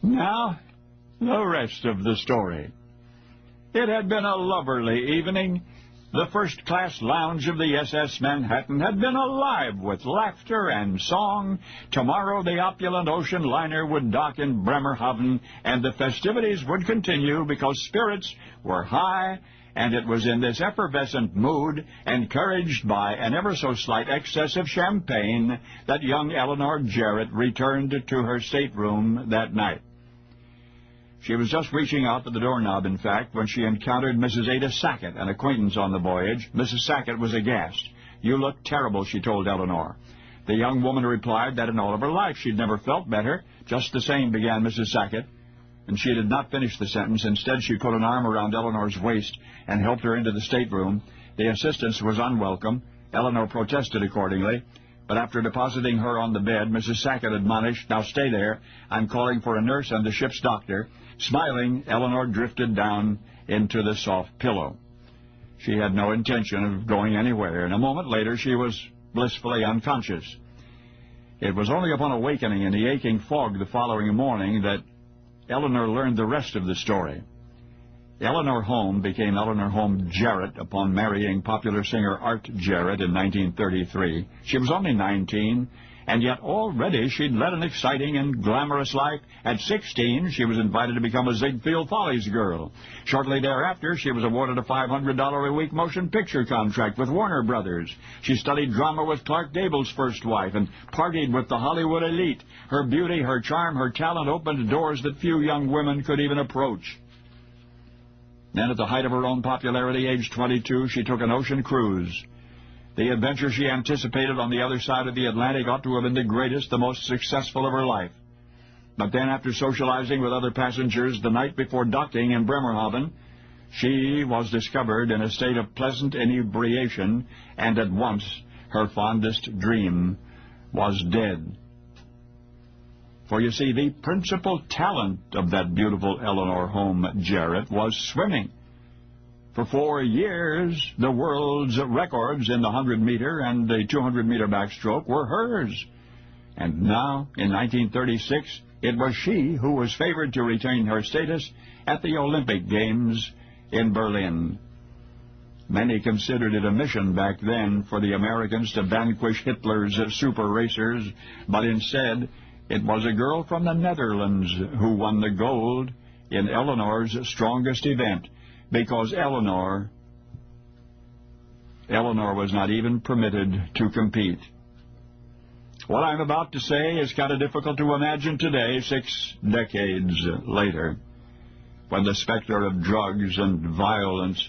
Now, the rest of the story. It had been a lovely evening. The first-class lounge of the SS Manhattan had been alive with laughter and song. Tomorrow the opulent ocean liner would dock in Bremerhaven, and the festivities would continue because spirits were high, and it was in this effervescent mood, encouraged by an ever-so-slight excess of champagne, that young Eleanor Jarrett returned to her stateroom that night. She was just reaching out for the doorknob, in fact, when she encountered Mrs. Ada Sackett, an acquaintance on the voyage. Mrs. Sackett was aghast. "You look terrible," she told Eleanor. The young woman replied that in all of her life she'd never felt better. "Just the same," began Mrs. Sackett, and she did not finish the sentence. Instead, she put an arm around Eleanor's waist and helped her into the stateroom. The assistance was unwelcome. Eleanor protested accordingly. But after depositing her on the bed, Mrs. Sackett admonished, "Now stay there. I'm calling for a nurse and the ship's doctor." Smiling, Eleanor drifted down into the soft pillow. She had no intention of going anywhere, and a moment later she was blissfully unconscious. It was only upon awakening in the aching fog the following morning that Eleanor learned the rest of the story. Eleanor Home became Eleanor Home Jarrett upon marrying popular singer Art Jarrett in 1933. She was only 19, and yet already she'd led an exciting and glamorous life. At 16, she was invited to become a Ziegfeld Follies girl. Shortly thereafter, she was awarded a $500-a-week motion picture contract with Warner Brothers. She studied drama with Clark Gable's first wife and partied with the Hollywood elite. Her beauty, her charm, her talent opened doors that few young women could even approach. Then, at the height of her own popularity, age 22, she took an ocean cruise. The adventure she anticipated on the other side of the Atlantic ought to have been the greatest, the most successful of her life. But then, after socializing with other passengers the night before docking in Bremerhaven, she was discovered in a state of pleasant inebriation, and at once her fondest dream was dead. For you see, the principal talent of that beautiful Eleanor Home Jarrett was swimming. For 4 years, the world's records in the 100-meter and the 200-meter backstroke were hers. And now, in 1936, it was she who was favored to retain her status at the Olympic Games in Berlin. Many considered it a mission back then for the Americans to vanquish Hitler's super racers, but instead, it was a girl from the Netherlands who won the gold in Eleanor's strongest event, because Eleanor was not even permitted to compete. What I'm about to say is kind of difficult to imagine today, 6 decades later, when the specter of drugs and violence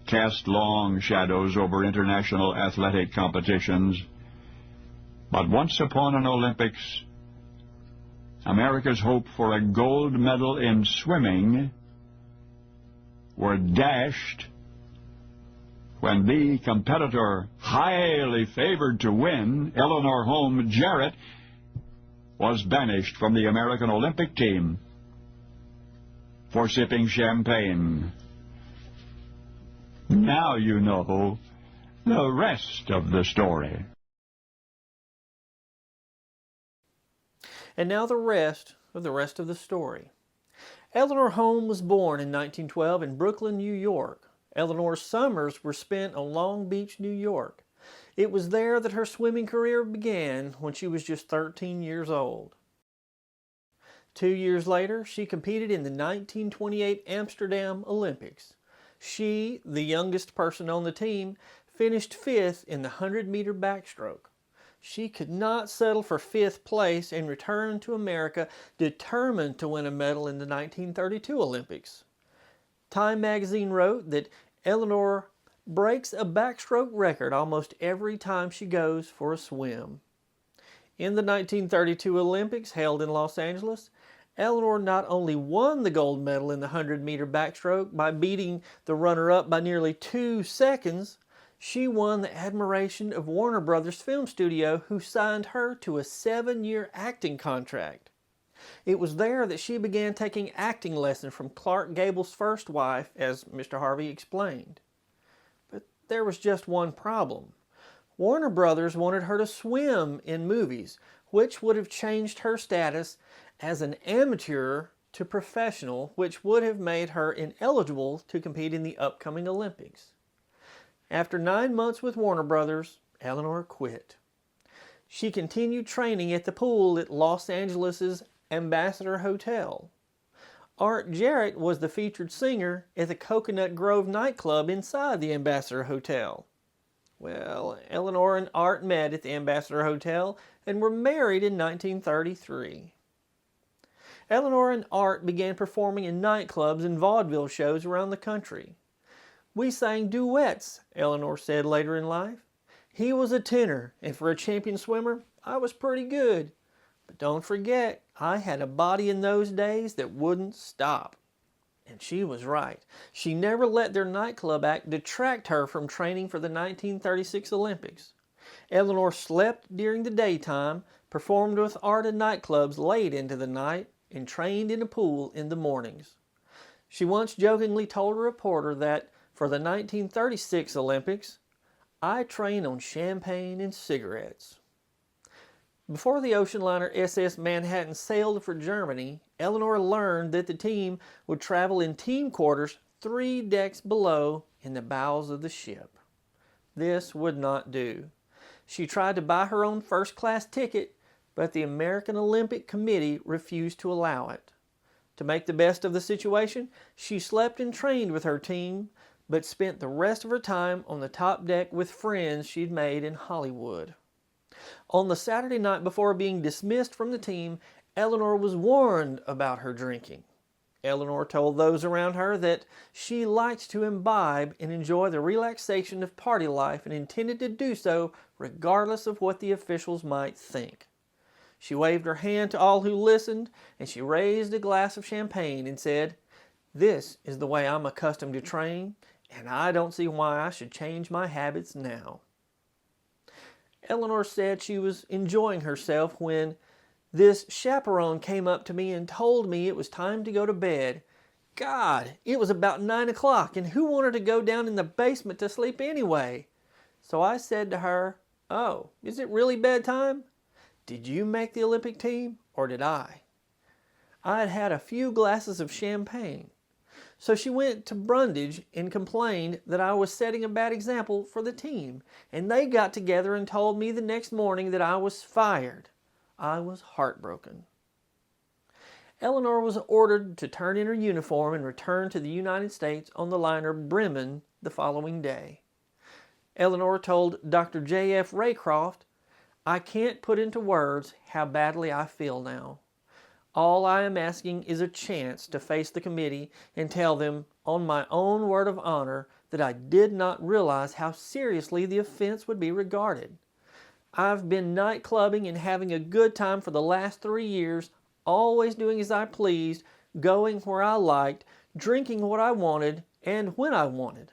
cast long shadows over international athletic competitions. But once upon an Olympics, America's hope for a gold medal in swimming were dashed when the competitor highly favored to win, Eleanor Home Jarrett, was banished from the American Olympic team for sipping champagne. Now you know the rest of the story. And now the rest of the story. Eleanor Home was born in 1912 in Brooklyn, New York. Eleanor's summers were spent on Long Beach, New York. It was there that her swimming career began when she was just 13 years old. 2 years later, she competed in the 1928 Amsterdam Olympics. She, the youngest person on the team, finished 5th in the 100-meter backstroke. She could not settle for 5th place and returned to America determined to win a medal in the 1932 Olympics. Time magazine wrote that Eleanor breaks a backstroke record almost every time she goes for a swim. In the 1932 Olympics held in Los Angeles, Eleanor not only won the gold medal in the 100-meter backstroke by beating the runner-up by nearly 2 seconds, she won the admiration of Warner Brothers Film Studio, who signed her to a 7-year acting contract. It was there that she began taking acting lessons from Clark Gable's first wife, as Mr. Harvey explained. But there was just one problem. Warner Brothers wanted her to swim in movies, which would have changed her status as an amateur to professional, which would have made her ineligible to compete in the upcoming Olympics. After 9 months with Warner Brothers, Eleanor quit. She continued training at the pool at Los Angeles' Ambassador Hotel. Art Jarrett was the featured singer at the Coconut Grove nightclub inside the Ambassador Hotel. Well, Eleanor and Art met at the Ambassador Hotel and were married in 1933. Eleanor and Art began performing in nightclubs and vaudeville shows around the country. "We sang duets," Eleanor said later in life. "He was a tenor, and for a champion swimmer, I was pretty good. But don't forget, I had a body in those days that wouldn't stop." And she was right. She never let their nightclub act detract her from training for the 1936 Olympics. Eleanor slept during the daytime, performed with Art in nightclubs late into the night, and trained in a pool in the mornings. She once jokingly told a reporter that for the 1936 Olympics, "I train on champagne and cigarettes." Before the ocean liner SS Manhattan sailed for Germany, Eleanor learned that the team would travel in team quarters 3 decks below in the bows of the ship. This would not do. She tried to buy her own first-class ticket, but the American Olympic Committee refused to allow it. To make the best of the situation, she slept and trained with her team, but spent the rest of her time on the top deck with friends she'd made in Hollywood. On the Saturday night before being dismissed from the team, Eleanor was warned about her drinking. Eleanor told those around her that she liked to imbibe and enjoy the relaxation of party life and intended to do so regardless of what the officials might think. She waved her hand to all who listened, and she raised a glass of champagne and said, "This is the way I'm accustomed to train, and I don't see why I should change my habits now." Eleanor said she was enjoying herself when this chaperone came up to me and told me it was time to go to bed. God, it was about 9 o'clock, and who wanted to go down in the basement to sleep anyway? So I said to her, "Oh, is it really bedtime? Did you make the Olympic team, or did I?" I had had a few glasses of champagne. So she went to Brundage and complained that I was setting a bad example for the team, and they got together and told me the next morning that I was fired. I was heartbroken. Eleanor was ordered to turn in her uniform and return to the United States on the liner Bremen the following day. Eleanor told Dr. J.F. Raycroft, "I can't put into words how badly I feel now. All I am asking is a chance to face the committee and tell them, on my own word of honor, that I did not realize how seriously the offense would be regarded. I've been night clubbing and having a good time for the last 3 years, always doing as I pleased, going where I liked, drinking what I wanted, and when I wanted.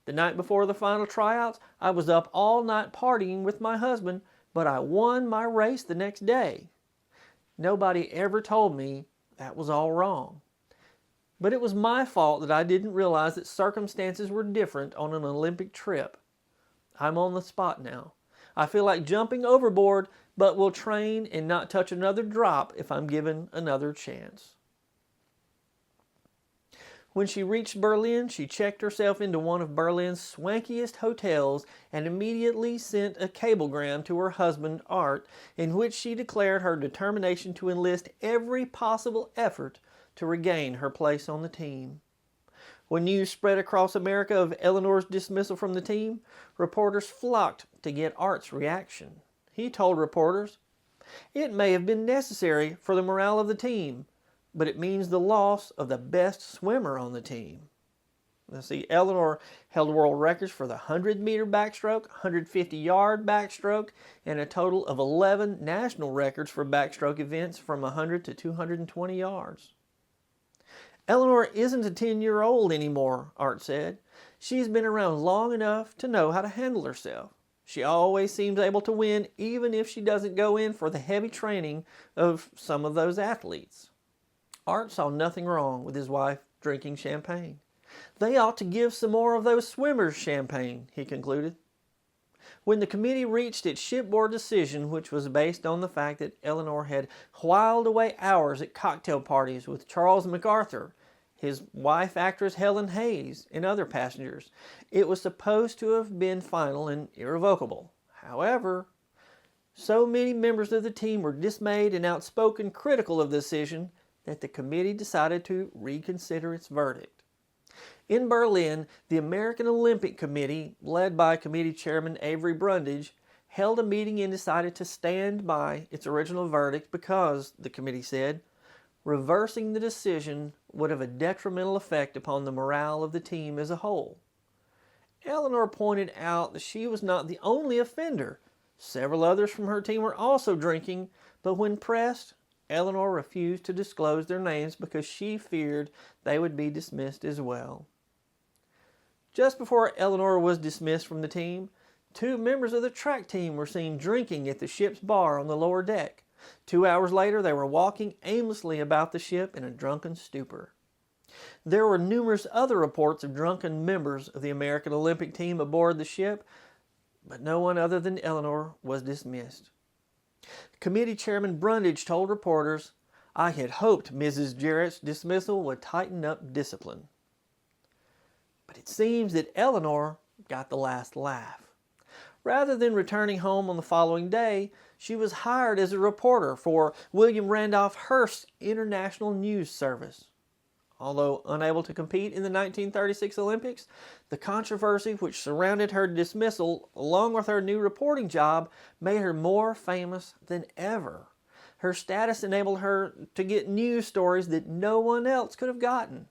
The night before the final tryouts, I was up all night partying with my husband, but I won my race the next day. Nobody ever told me that was all wrong. But it was my fault that I didn't realize that circumstances were different on an Olympic trip. I'm on the spot now. I feel like jumping overboard, but will train and not touch another drop if I'm given another chance." When she reached Berlin, she checked herself into one of Berlin's swankiest hotels and immediately sent a cablegram to her husband, Art, in which she declared her determination to enlist every possible effort to regain her place on the team. When news spread across America of Eleanor's dismissal from the team, reporters flocked to get Art's reaction. He told reporters, "It may have been necessary for the morale of the team, but it means the loss of the best swimmer on the team." Let's see, Eleanor held world records for the 100-meter backstroke, 150-yard backstroke, and a total of 11 national records for backstroke events from 100 to 220 yards. "Eleanor isn't a 10-year-old anymore," Art said. "She's been around long enough to know how to handle herself. She always seems able to win even if she doesn't go in for the heavy training of some of those athletes." Art saw nothing wrong with his wife drinking champagne. "They ought to give some more of those swimmers champagne," he concluded. When the committee reached its shipboard decision, which was based on the fact that Eleanor had whiled away hours at cocktail parties with Charles MacArthur, his wife actress Helen Hayes, and other passengers, it was supposed to have been final and irrevocable. However, so many members of the team were dismayed and outspoken critical of the decision that the committee decided to reconsider its verdict. In Berlin, the American Olympic Committee, led by Committee Chairman Avery Brundage, held a meeting and decided to stand by its original verdict because, the committee said, reversing the decision would have a detrimental effect upon the morale of the team as a whole. Eleanor pointed out that she was not the only offender. Several others from her team were also drinking, but when pressed, Eleanor refused to disclose their names because she feared they would be dismissed as well. Just before Eleanor was dismissed from the team, 2 members of the track team were seen drinking at the ship's bar on the lower deck. 2 hours later, they were walking aimlessly about the ship in a drunken stupor. There were numerous other reports of drunken members of the American Olympic team aboard the ship, but no one other than Eleanor was dismissed. Committee Chairman Brundage told reporters, "I had hoped Mrs. Jarrett's dismissal would tighten up discipline." But it seems that Eleanor got the last laugh. Rather than returning home on the following day, she was hired as a reporter for William Randolph Hearst's International News Service. Although unable to compete in the 1936 Olympics, the controversy which surrounded her dismissal, along with her new reporting job, made her more famous than ever. Her status enabled her to get news stories that no one else could have gotten.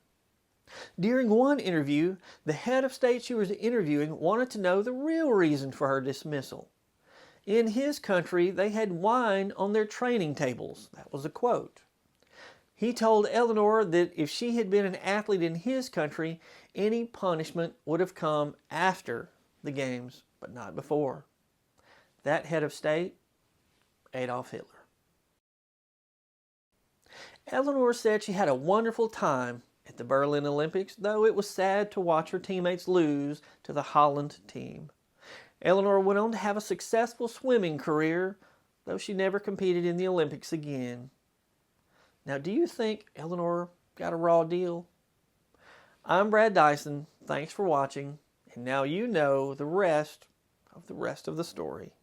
During one interview, the head of state she was interviewing wanted to know the real reason for her dismissal. In his country, they had wine on their training tables. That was a quote. He told Eleanor that if she had been an athlete in his country, any punishment would have come after the games, but not before. That head of state, Adolf Hitler. Eleanor said she had a wonderful time at the Berlin Olympics, though it was sad to watch her teammates lose to the Holland team. Eleanor went on to have a successful swimming career, though she never competed in the Olympics again. Now, do you think Eleanor got a raw deal? I'm Brad Dison. Thanks for watching. And now you know the rest of the story.